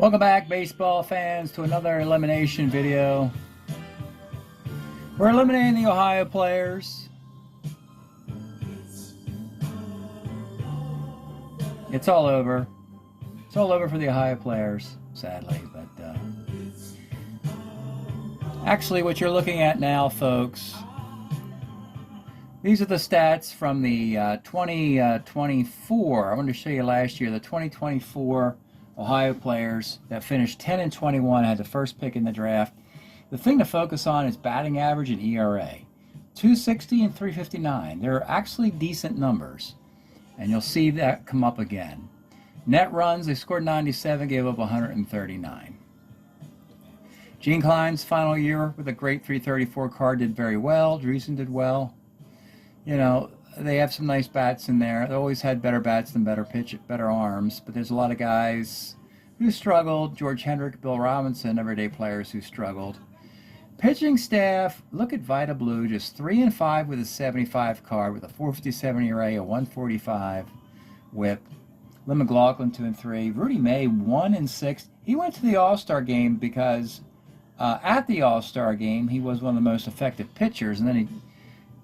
Welcome back, baseball fans, to another elimination video. We're eliminating the Ohio players. It's all over. It's all over for the Ohio players, sadly. But actually, what you're looking at now, folks, these are the stats from the 2024. I wanted to show you last year, the 2024 Ohio players that finished 10 and 21, had the first pick in the draft. The thing to focus on is batting average and ERA. 260 and 359. They're actually decent numbers, and you'll see that come up again. Net runs, they scored 97, gave up 139. Gene Klein's final year with a great 334 card did very well. Dreesen did well. You know, they have some nice bats in there. They always had better bats than better arms, but there's a lot of guys who struggled. George Hendrick, Bill Robinson, everyday players who struggled. Pitching staff, look at Vida Blue, just 3 and 5 with a 75 card, with a 457 ERA, a 145 whip. Lynn McLaughlin 2 and 3. Rudy May 1 and 6. He went to the All-Star game because at the All-Star game he was one of the most effective pitchers, and then he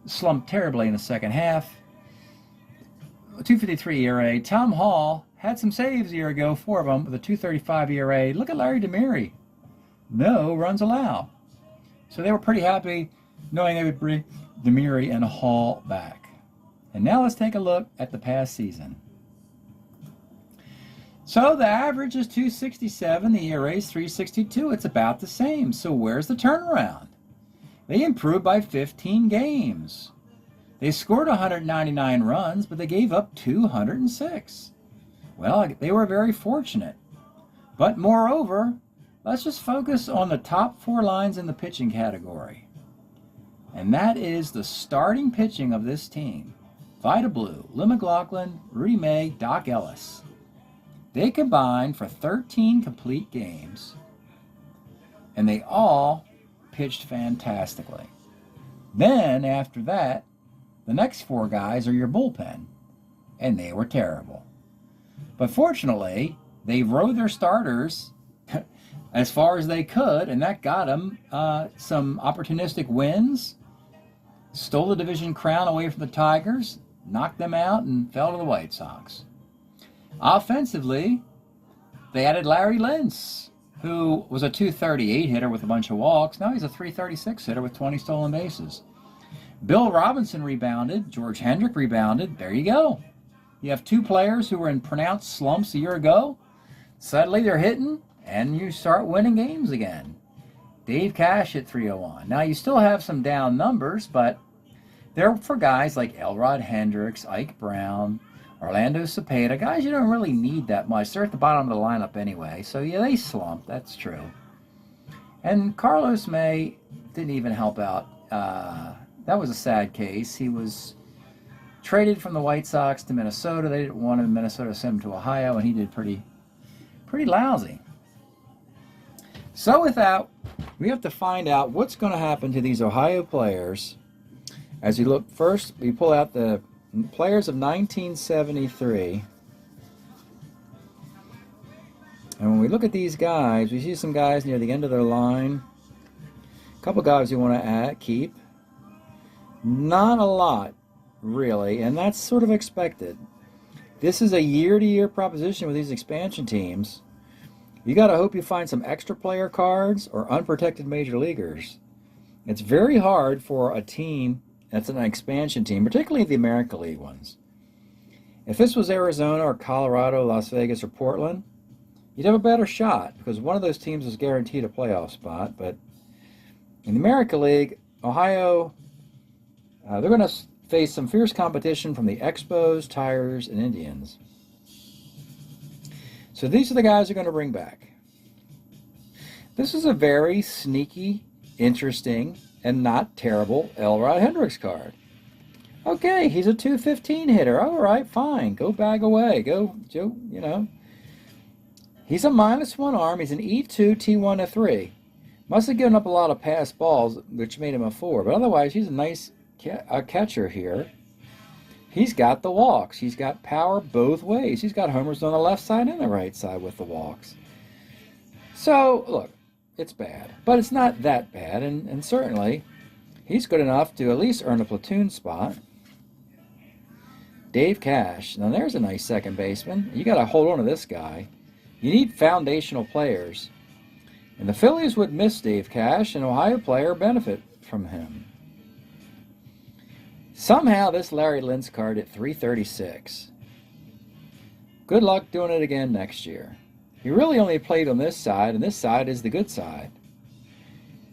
slumped terribly in the second half. 253 ERA. Tom Hall had some saves a year ago, 4 of them, with a 235 ERA. Look at Larry Demary. No runs allowed. So they were pretty happy knowing they would bring Demary and Hall back. And now let's take a look at the past season. So the average is 267, the ERA is 362. It's about the same. So where's the turnaround? They improved by 15 games. They scored 199 runs, but they gave up 206. Well, they were very fortunate. But moreover, let's just focus on the top 4 lines in the pitching category. And that is the starting pitching of this team. Vida Blue, Lynn McLaughlin, Rudy May, Doc Ellis. They combined for 13 complete games, and they all pitched fantastically. Then, after that, the next 4 guys are your bullpen, and they were terrible. But fortunately, they rode their starters as far as they could, and that got them some opportunistic wins, stole the division crown away from the Tigers, knocked them out, and fell to the White Sox. Offensively, they added Larry Lentz, who was a 238 hitter with a bunch of walks. Now he's a 336 hitter with 20 stolen bases. Bill Robinson rebounded. George Hendrick rebounded. There you go. You have 2 players who were in pronounced slumps a year ago. Suddenly they're hitting, and you start winning games again. Dave Cash at 301. Now you still have some down numbers, but they're for guys like Elrod Hendricks, Ike Brown, Orlando Cepeda, guys you don't really need that much. They're at the bottom of the lineup anyway, so yeah, they slumped, that's true. And Carlos May didn't even help out. That was a sad case. He was traded from the White Sox to Minnesota. They didn't want him in Minnesota, sent him to Ohio, and he did pretty lousy. So with that, we have to find out what's going to happen to these Ohio players. As we look first, we pull out the players of 1973, and when we look at these guys, we see some guys near the end of their line. A couple guys you want to keep. Not a lot, really, and that's sort of expected. This is a year-to-year proposition with these expansion teams. You got to hope you find some extra player cards or unprotected major leaguers. It's very hard for a team that's an expansion team, particularly the American League ones. If this was Arizona or Colorado, Las Vegas, or Portland, you'd have a better shot because one of those teams is guaranteed a playoff spot. But in the American League, Ohio, they're going to face some fierce competition from the Expos, Tigers, and Indians. So these are the guys they're going to bring back. This is a very sneaky, interesting, and not terrible Elrod Hendricks card. Okay, he's a 215 hitter. All right, fine. Go bag away. Go, Joe, you know. He's a -1 arm. He's an E2, T1 to 3. Must have given up a lot of pass balls, which made him a 4. But otherwise, he's a nice catcher here. He's got the walks. He's got power both ways. He's got homers on the left side and the right side with the walks. So, look, it's bad. But it's not that bad, and certainly he's good enough to at least earn a platoon spot. Dave Cash. Now there's a nice second baseman. You got to hold on to this guy. You need foundational players. And the Phillies would miss Dave Cash, an Ohio player, benefit from him. Somehow this Larry Lintz card at 336. Good luck doing it again next year. He really only played on this side, and this side is the good side.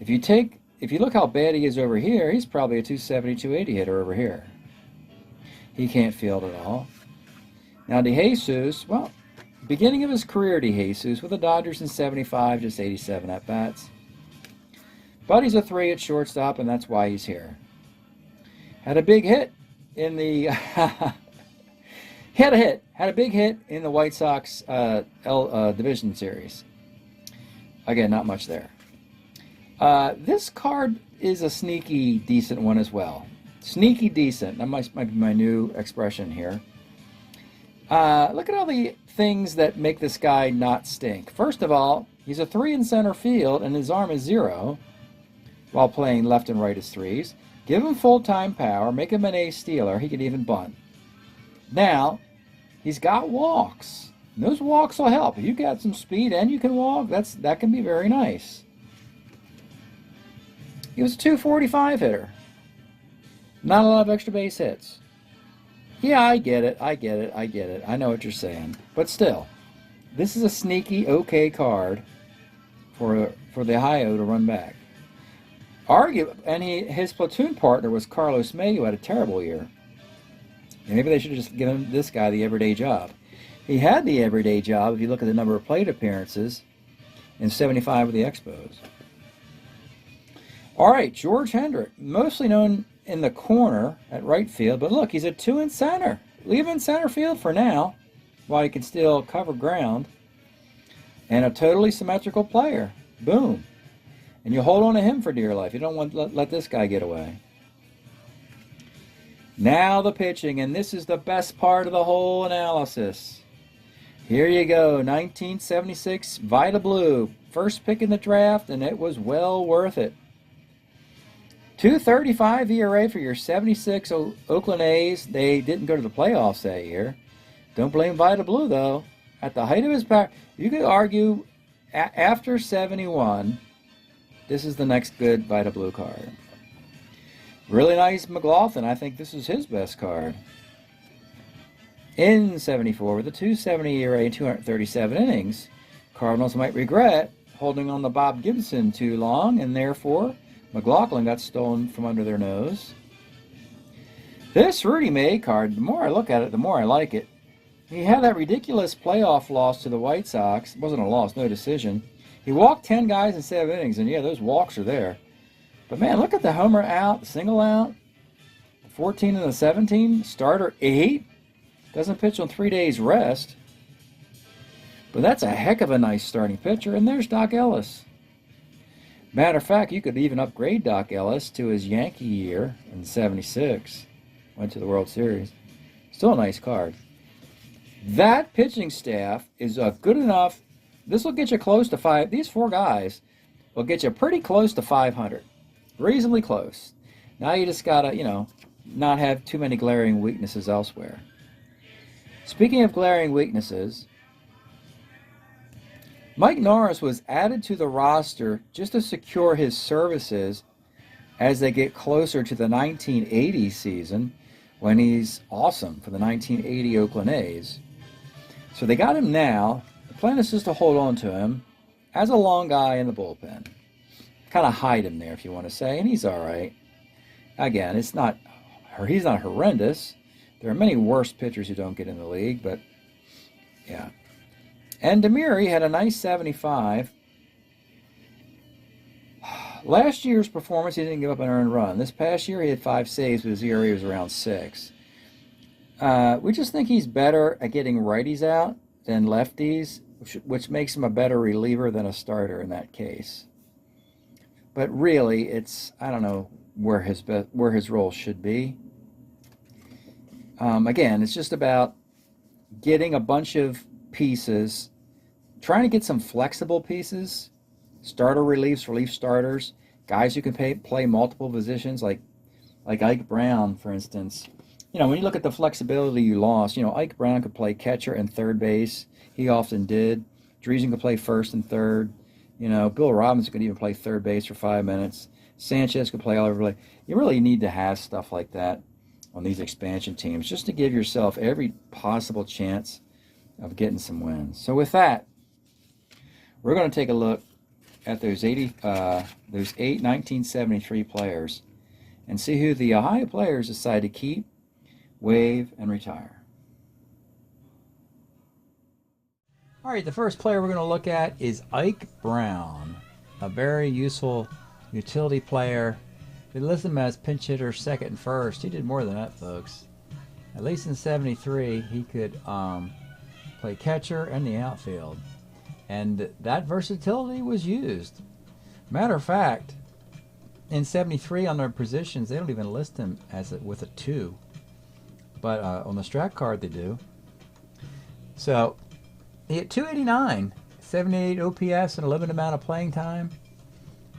If you look how bad he is over here, he's probably a 270, 280 hitter over here. He can't field at all. Now DeJesus, well, beginning of his career, DeJesus, with the Dodgers in 75, just 87 at-bats. But he's a 3 at shortstop, and that's why he's here. Had a big hit in the... Had a big hit in the White Sox division series. Again, not much there. This card is a sneaky decent one as well. Sneaky decent. That might be my new expression here. Look at all the things that make this guy not stink. First of all, he's a 3 in center field and his arm is 0 while playing left and right as 3s. Give him full-time power. Make him an ace stealer. He can even bunt. Now, he's got walks. And those walks will help. If you got some speed and you can walk, that can be very nice. He was a 245 hitter. Not a lot of extra base hits. Yeah, I get it. I know what you're saying. But still, this is a sneaky, okay card for the Ohio to run back. His platoon partner was Carlos May, who had a terrible year. And maybe they should have just given this guy the everyday job. He had the everyday job if you look at the number of plate appearances in 75 with the Expos. All right, George Hendrick, mostly known in the corner at right field, but look, he's a 2 in center. Leave him in center field for now, while he can still cover ground. And a totally symmetrical player. Boom. And you hold on to him for dear life. You don't want to let this guy get away. Now the pitching, and this is the best part of the whole analysis. Here you go, 1976 Vita Blue. First pick in the draft, and it was well worth it. 2.35 ERA for your 76 Oakland A's. They didn't go to the playoffs that year. Don't blame Vita Blue, though. At the height of his power, you could argue after 71, this is the next good Vita Blue card. Really nice McLaughlin. I think this is his best card. In 74, with a 270 ERA and 237 innings, Cardinals might regret holding on to Bob Gibson too long, and therefore McLaughlin got stolen from under their nose. This Rudy May card, the more I look at it, the more I like it. He had that ridiculous playoff loss to the White Sox. It wasn't a loss, no decision. He walked 10 guys in 7 innings, and yeah, those walks are there. But man, look at the homer out, the single out, 14 and the 17, starter 8. Doesn't pitch on 3 days rest. But that's a heck of a nice starting pitcher, and there's Doc Ellis. Matter of fact, you could even upgrade Doc Ellis to his Yankee year in 76. Went to the World Series. Still a nice card. That pitching staff is good enough. This will get you close to 5. These 4 guys will get you pretty close to 500. Reasonably close. Now you just got to, not have too many glaring weaknesses elsewhere. Speaking of glaring weaknesses, Mike Norris was added to the roster just to secure his services as they get closer to the 1980 season when he's awesome for the 1980 Oakland A's. So they got him now. The plan is just to hold on to him as a long guy in the bullpen. Kind of hide him there, if you want to say, and he's all right. Again, he's not horrendous. There are many worse pitchers who don't get in the league, but yeah. And Demiri had a nice 75. Last year's performance, he didn't give up an earned run. This past year, he had 5 saves, but his ERA was around 6. We just think he's better at getting righties out than lefties, which makes him a better reliever than a starter in that case. But really, I don't know where his role should be. Again, it's just about getting a bunch of pieces trying to get some flexible pieces, starter reliefs, relief starters, guys who can play multiple positions, like Ike Brown, for instance. You know, when you look at the flexibility you lost, you know, Ike Brown could play catcher and third base. He often did. Dreesen could play first and third. You know, Bill Robinson could even play third base for 5 minutes. Sanchez could play all over the place. You really need to have stuff like that on these expansion teams just to give yourself every possible chance of getting some wins. So with that, we're going to take a look at those eight 1973 players and see who the Ohio players decide to keep, waive, and retire. All right, the first player we're going to look at is Ike Brown, a very useful utility player. They list him as pinch hitter, second and first. He did more than that, folks. At least in 73, he could play catcher and the outfield. And that versatility was used. Matter of fact, in 73 on their positions, they don't even list him as with a 2. But on the Strat card, they do. So, he had 289, 78 OPS, and a limited amount of playing time.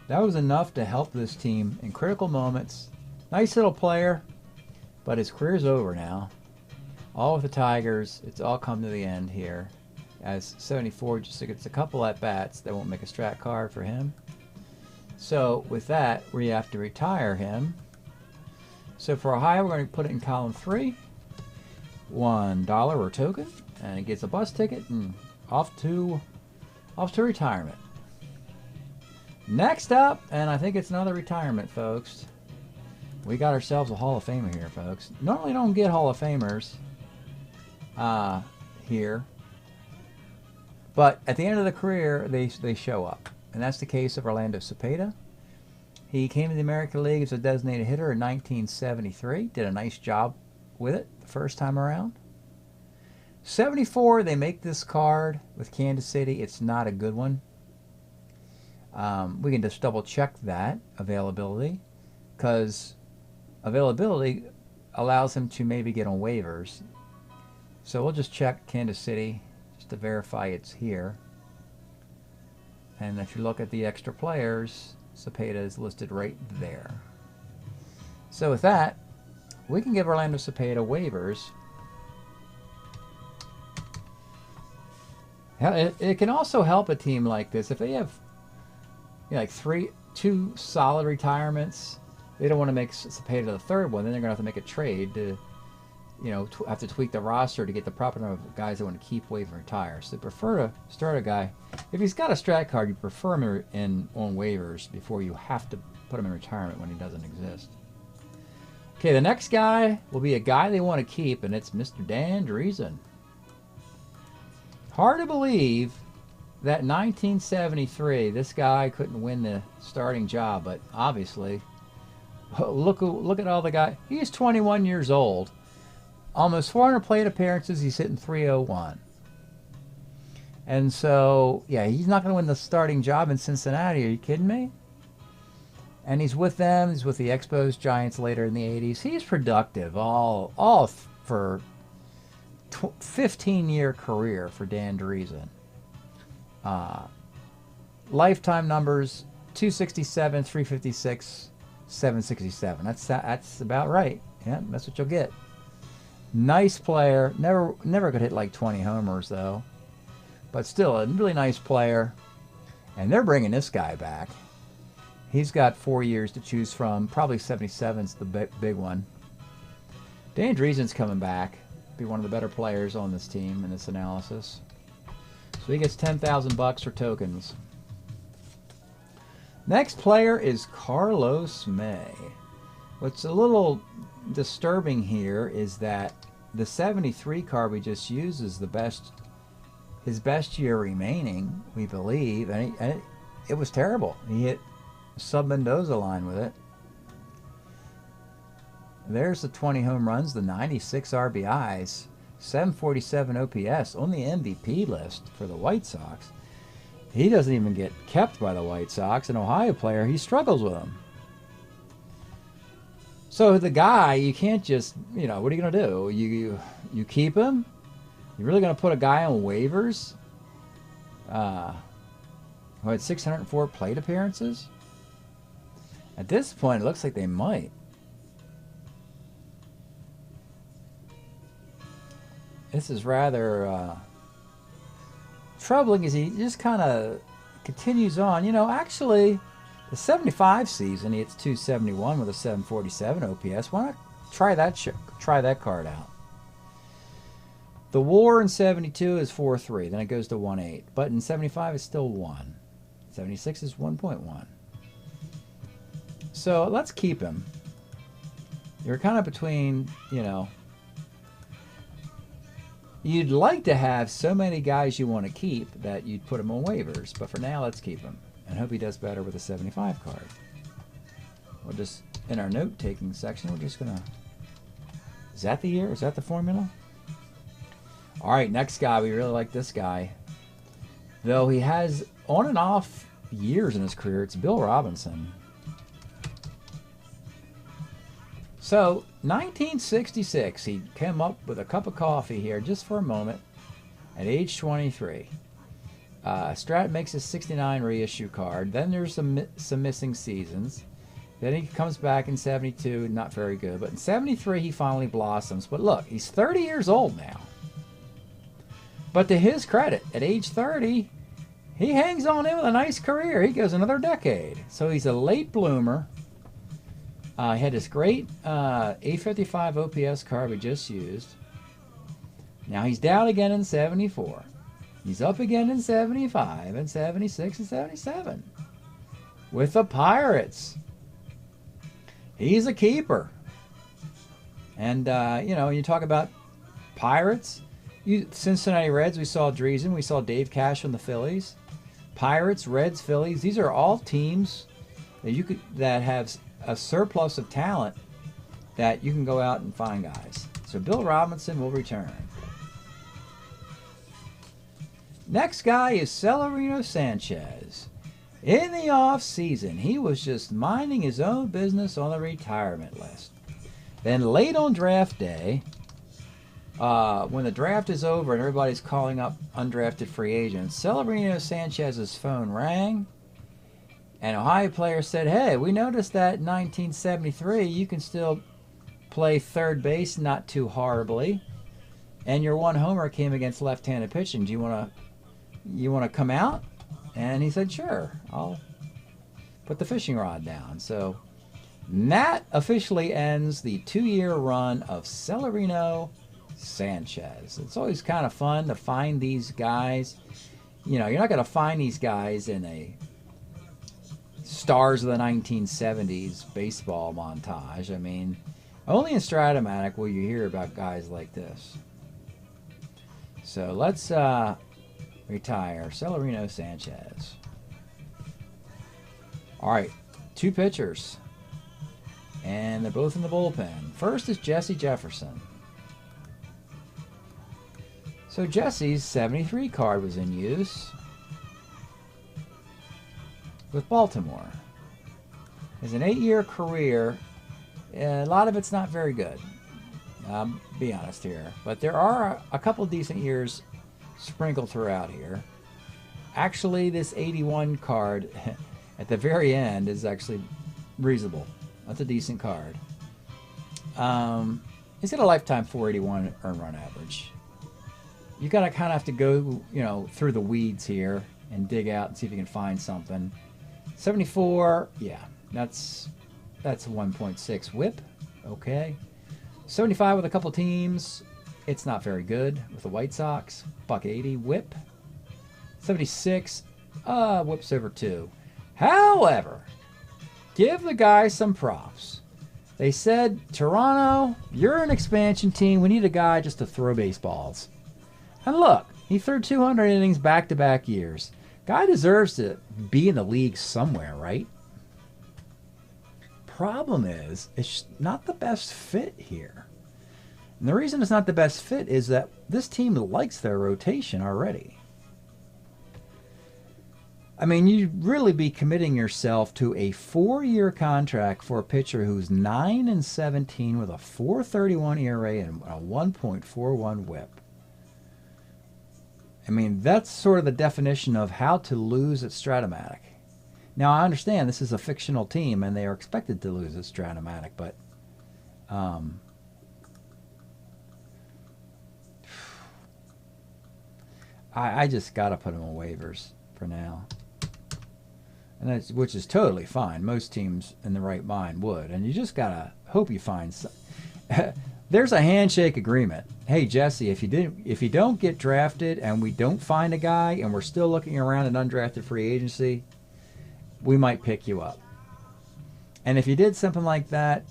That was enough to help this team in critical moments. Nice little player, but his career's over now. All with the Tigers. It's all come to the end here. As 74 just gets a couple at bats, they won't make a Strat card for him. So with that, we have to retire him. So for Ohio, we're going to put it in column 3. $1 or token, and it gets a bus ticket and off to retirement. Next up, and I think it's another retirement, folks. We got ourselves a Hall of Famer here, folks. Normally don't get Hall of Famers here, but at the end of the career, they show up, and that's the case of Orlando Cepeda. He came to the American League as a designated hitter in 1973. Did a nice job with it the first time around. 74, they make this card with Kansas City. It's not a good one. We can just double check that availability, because availability allows him to maybe get on waivers. So we'll just check Kansas City just to verify it's here. And if you look at the extra players, Cepeda is listed right there. So with that, we can give Orlando Cepeda waivers. It can also help a team like this if they have, you know, like 2 solid retirements. They don't want to make Cepeda the third one. Then they're going to have to make a trade to, you know, have to tweak the roster to get the proper number of guys that want to keep, waive, and retire. So they prefer to start a guy. If he's got a Strat card, you prefer him on waivers before you have to put him in retirement when he doesn't exist. Okay, the next guy will be a guy they want to keep, and it's Mr. Dan Dreesen. Hard to believe that 1973, this guy couldn't win the starting job, but obviously, look at all the guys. He's 21 years old. Almost 400 plate appearances. He's hitting .301. And so, yeah, he's not going to win the starting job in Cincinnati. Are you kidding me? And he's with them. He's with the Expos Giants later in the 80s. He's productive all for 15-year career for Dan Dreesen. Lifetime numbers: 267, 356, 767. That's about right. Yeah, that's what you'll get. Nice player. Never could hit like 20 homers though, but still a really nice player. And they're bringing this guy back. He's got 4 years to choose from. Probably 77's the big one. Dan Driesen's coming back. Be one of the better players on this team in this analysis. So he gets $10,000 for tokens. Next player is Carlos May. What's a little disturbing here is that the 73 card we just used is his best year remaining, we believe, and it was terrible. He hit sub-Mendoza line with it. There's the 20 home runs, the 96 RBIs, 747 OPS on the MVP list for the White Sox. He doesn't even get kept by the White Sox. An Ohio player, he struggles with them. So the guy, you can't just, what are you going to do? You keep him? You're really going to put a guy on waivers? who had 604 plate appearances. At this point, it looks like they might. This is rather troubling as he just kind of continues on. You know, actually, the 75 season, he hits 271 with a 747 OPS. Why not try that card out? The WAR in 72 is 4.3. Then it goes to 1.8. But in 75, it's still 1. 76 is 1.1. So let's keep him. You're kind of between, you know, you'd like to have so many guys you want to keep that you'd put them on waivers. But for now, let's keep him and hope he does better with a 75 card. We'll just, in our note-taking section, we're just going to... Is that the year? Is that the formula? All right, next guy. We really like this guy. Though he has on and off years in his career, it's Bill Robinson. So, 1966, he came up with a cup of coffee here just for a moment at age 23. Strat makes his 69 reissue card. Then there's some missing seasons. Then he comes back in 72, not very good. But in 73, he finally blossoms. But look, he's 30 years old now. But to his credit, at age 30, he hangs on in with a nice career. He goes another decade. So he's a late bloomer. He had this great 855 OPS card we just used. Now he's down again in 74. He's up again in 75 and 76 and 77. With the Pirates. He's a keeper. And, you know, you talk about Pirates. Cincinnati Reds, we saw Driesen. We saw Dave Cash from the Phillies. Pirates, Reds, Phillies. These are all teams that have a surplus of talent that you can go out and find guys. So Bill Robinson will return. Next guy is Celerino Sanchez. In the off season, he was just minding his own business on the retirement list. Then late on draft day, when the draft is over and everybody's calling up undrafted free agents, Celerino Sanchez's phone rang. An Ohio player said, hey, we noticed that in 1973 you can still play third base not too horribly. And your one homer came against left-handed pitching. Do you want to come out? And he said, sure, I'll put the fishing rod down. So that officially ends the 2-year run of Celerino Sanchez. It's always kind of fun to find these guys. You know, you're not going to find these guys in a Stars of the 1970s baseball montage. I mean, only in Strat-O-Matic will you hear about guys like this. So let's retire Celerino Sanchez. All right, 2 pitchers. And they're both in the bullpen. First is Jesse Jefferson. So Jesse's 73 card was in use with Baltimore. It's an 8-year career. A lot of it's not very good. I'll be honest here. But there are a couple decent years sprinkled throughout here. Actually, this 81 card at the very end is actually reasonable. That's a decent card. He's got a lifetime 481 earned run average. You gotta kind of have to go, you know, through the weeds here and dig out and see if you can find something. 74, yeah, that's a 1.6 whip. Okay. 75 with a couple teams. It's not very good with the White Sox. $180 whip. 76 whips over 2. However, give the guy some props. They said, Toronto, you're an expansion team. We need a guy just to throw baseballs. And look, he threw 200 innings back-to-back years. Guy deserves to be in the league somewhere, right? Problem is, it's not the best fit here. And the reason it's not the best fit is that this team likes their rotation already. I mean, you'd really be committing yourself to a 4-year contract for a pitcher who's 9-17 with a 4.31 ERA and a 1.41 WHIP. I mean, that's sort of the definition of how to lose at Strat-O-Matic. Now, I understand this is a fictional team and they are expected to lose at Strat-O-Matic, but I just got to put them on waivers for now. And that's, which is totally fine. Most teams in the right mind would. And you just got to hope you find some. There's a handshake agreement. Hey, Jesse, if you don't get drafted and we don't find a guy and we're still looking around at undrafted free agency, we might pick you up. And if you did something like that,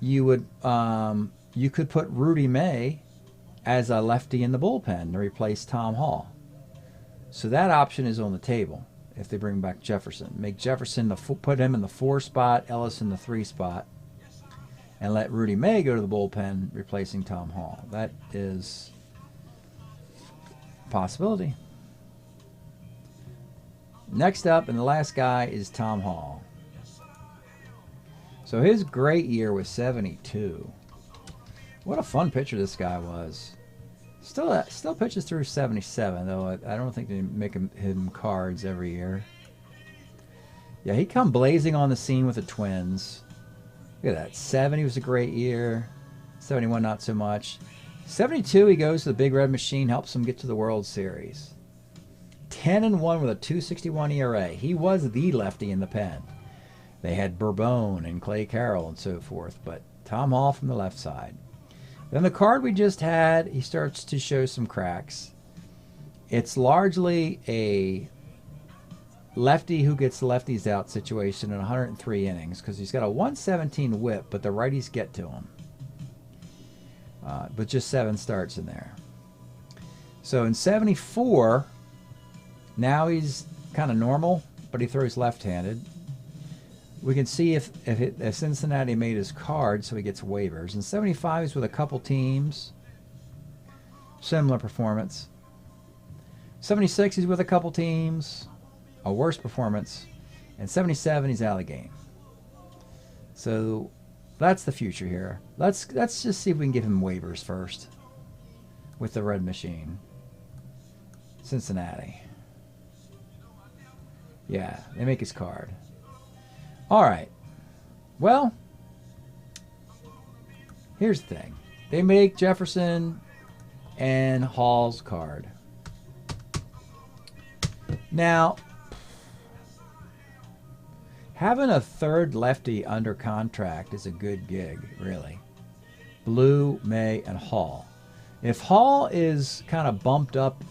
you would you could put Rudy May as a lefty in the bullpen to replace Tom Hall. So that option is on the table if they bring back Jefferson. Make Jefferson put him in the 4 spot, Ellis in the 3 spot, and let Rudy May go to the bullpen replacing Tom Hall. That is a possibility. Next up, and the last guy, is Tom Hall. So his great year was 72. What a fun pitcher this guy was. Still pitches through 77, though I don't think they make him cards every year. Yeah, he come blazing on the scene with the Twins. Look at that. 70 was a great year. 71 not so much. 72 he goes to the Big Red Machine, helps them get to the World Series. 10-1 with a 2.61 ERA. He was the lefty in the pen. They had Bourbon and Clay Carroll and so forth, but Tom Hall from the left side. Then the card we just had, he starts to show some cracks. It's largely a lefty who gets lefties out situation in 103 innings because he's got a 117 whip, but the righties get to him. But just 7 starts in there. So in 74, now he's kind of normal, but he throws left-handed. We can see if Cincinnati made his card, so he gets waivers. In 75, he's with a couple teams. Similar performance. 76, he's with a couple teams. A worse performance. And 77, he's out of the game. So that's the future here. Let's just see if we can give him waivers first with the Red Machine. Cincinnati. Yeah, they make his card. All right. Well, here's the thing. They make Jefferson and Hall's card. Now, having a third lefty under contract is a good gig, really. Blue, May, and Hall. If Hall is kind of bumped up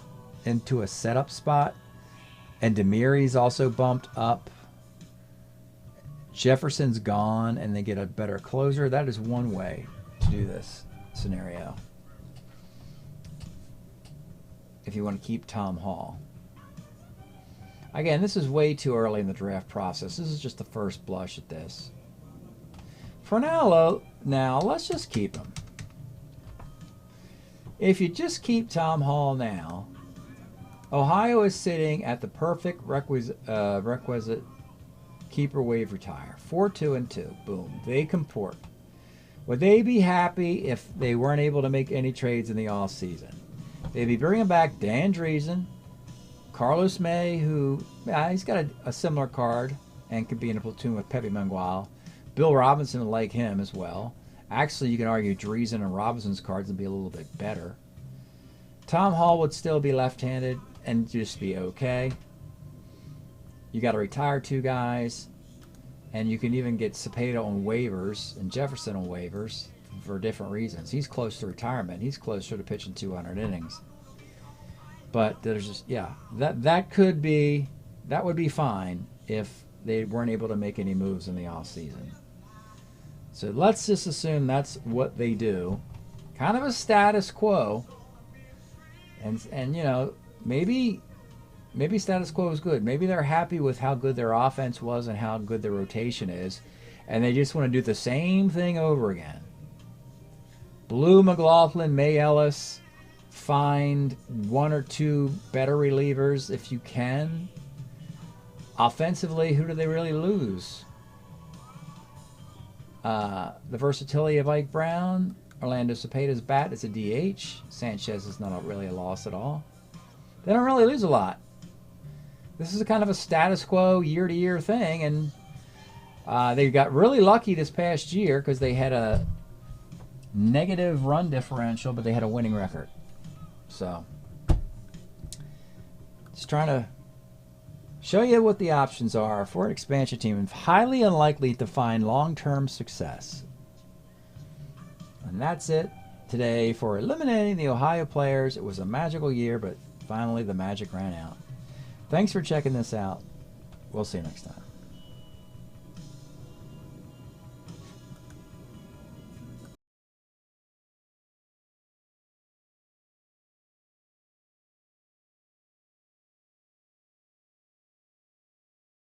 into a setup spot, and Demiri's also bumped up, Jefferson's gone, and they get a better closer, that is one way to do this scenario. If you want to keep Tom Hall. Again, this is way too early in the draft process. This is just the first blush at this. For now, let's just keep him. If you just keep Tom Hall now, Ohio is sitting at the perfect requisite keeper waive retire. 4-2-2. Boom. They comport. Would they be happy if they weren't able to make any trades in the off season? They'd be bringing back Dan Driesen, Carlos May, who he's got a similar card and could be in a platoon with Pepe Mangual. Bill Robinson would like him as well. Actually, you can argue Driesen and Robinson's cards would be a little bit better. Tom Hall would still be left-handed and just be okay. You got to retire 2 guys, and you can even get Cepeda on waivers and Jefferson on waivers for different reasons. He's close to retirement. He's closer to pitching 200 innings. But there's just, yeah, that would be fine if they weren't able to make any moves in the off season. So let's just assume that's what they do. Kind of a status quo. And you know, maybe status quo is good. Maybe they're happy with how good their offense was and how good their rotation is, and they just want to do the same thing over again. Blue, McLaughlin, May, Ellis. Find 1 or 2 better relievers if you can. Offensively, who do they really lose? The versatility of Ike Brown. Orlando Cepeda's bat is a DH. Sanchez is not really a loss at all. they don't really lose a lot. This is a kind of a status quo year-to-year thing, and they got really lucky this past year because they had a negative run differential, but they had a winning record. So, just trying to show you what the options are for an expansion team. It's highly unlikely to find long-term success. And that's it today for eliminating the Ohio players. It was a magical year, but finally the magic ran out. Thanks for checking this out. We'll see you next time.